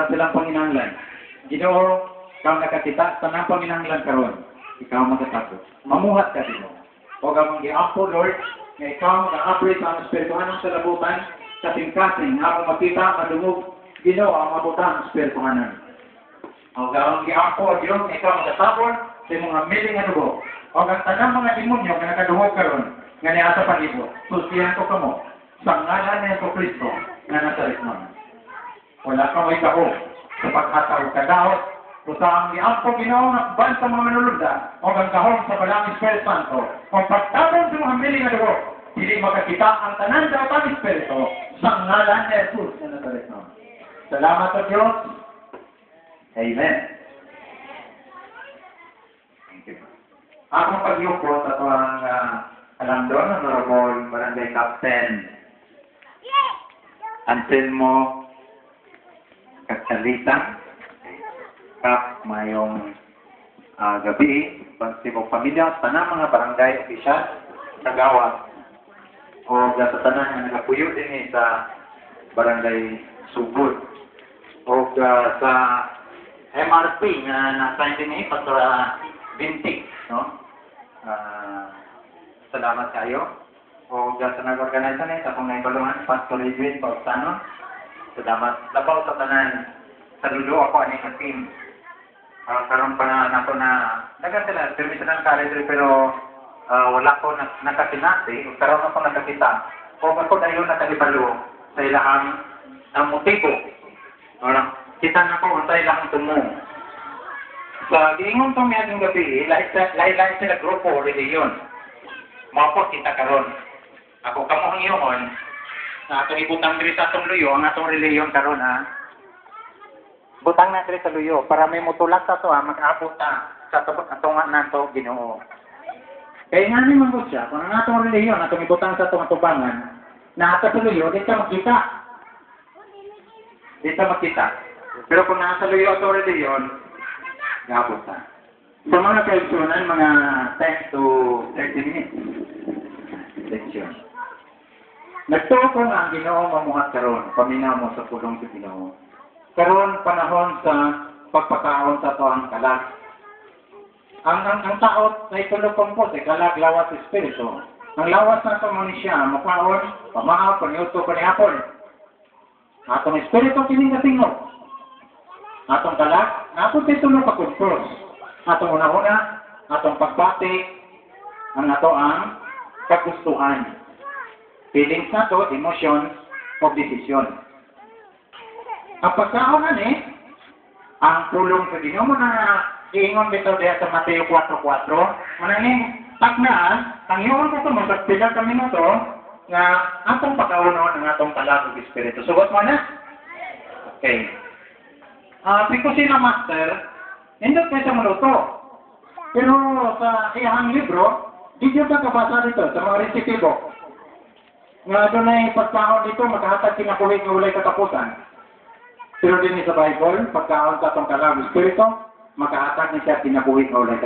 wala silang panginahanglan. Ginoo, ikaw nakakita, tanang panginahanglan karon. Ikaw magtatapos. Mamuhat ka din. O gamang giampo, Lord, nga ikaw mag-operate ang espirituhanang sa labutan, sa tingkating, nga ako makita, madungog, Ginoo, ang mabutang espirituhanan. O gamang giampo, Diyos, nga ikaw magtatapon, sa mga miling nga dugo. O ang tanang mga demonyo nga nakadungog karon, nga niya sa palibot, susiyan ko kamo, sa ngalan ni Yesu Kristo, nga Nazaret naman. Wala kang may kao, sa pagkataw kadaot, Kusa ang iampo Ginoo nga ban sa mga manulunda o ang kahon sa balang Espiritu Santo. Kung pagtabon sa mga miling nga dugo, hindi makakita ang tanan sa utang Espiritu sa ngalan ni Jesus na Nazaret. Salamat sa Diyos. Amen. Thank you. Akong pagyuko sa tuwang Alamdon, Honorable Barangay Captain Anselmo Kasalita. Kap mayong gabi, pagsibok pamilya, tanang mga barangay opisyal, kagawad, o sa tanan nga nagapuyo din sa barangay Sugod, o sa MRP nga nasa din Pastora Bintik, no? Salamat kayo. O sa nag-organize na sa kung naibalungan, Pastor Edwin Pausano, salamat. Labaw sa tanan, saludo ako ani nga team. Karon pa na nato na nagasila permit ng college pero wala ko nakasinati karon ako nakakita o ako dayon nakalibalo sa ilahang motibo ora kita na ko sa ilahang tumo sa giingon to miyadong gabi lain sila grupo reliyon mao kita karon ako kamo ang iyon na atong ibutang diri sa atong luyo ang atong reliyon karon butang na diri sa luyo para may mutulak sa to mag-abot ta sa atong nato Ginoo. Kaya nga ni mangod siya kung ang atong reliyon atong ibutang sa atong atubangan na ato sa luyo di ta makita. Di ta makita. Pero kung nasa luyo atong reliyon gabot ta. Sa mga kaigsunan mga 10 to 30 minutes. Leksyon. Nagtuo ko nga ang Ginoo mamuhat karon paminaw mo sa pulong sa Ginoo. Karon panahon sa pagpakaon sa toang kalag. Ang taot ay tulokong po sa kalag lawas espiritu. Ang lawas na ito mo siya, makaon, pamaaw, paniuto, panihapon. Atong espiritu kining katingog. Atong kalag, atong titulo kakumpros. Atong una-una, atong pagbati, ang ato ang kagustuhan. Feelings na to, emotions, o desisyon. Ang pagkaon ang pulong sa Ginoo mo na iingon bitaw diha sa Mateo 4:4, manangin tagnaan, ang iyon ko mo sa pila ka minuto nga atong pagkaunon ang atong kalag ug espiritu. Sugot mo na? Okay. Because sila master, hindi kayo sa maluto. Pero sa iyang libro, di dito ka kabasa dito sa mga resitibo. Nga doon ay pagkaon dito, makahatag kinakulit ng ulay katapusan. Pero din sa Bible, pagkaon sa itong kalag espiritu, makahatag niya siya kinabuhi ka ulit.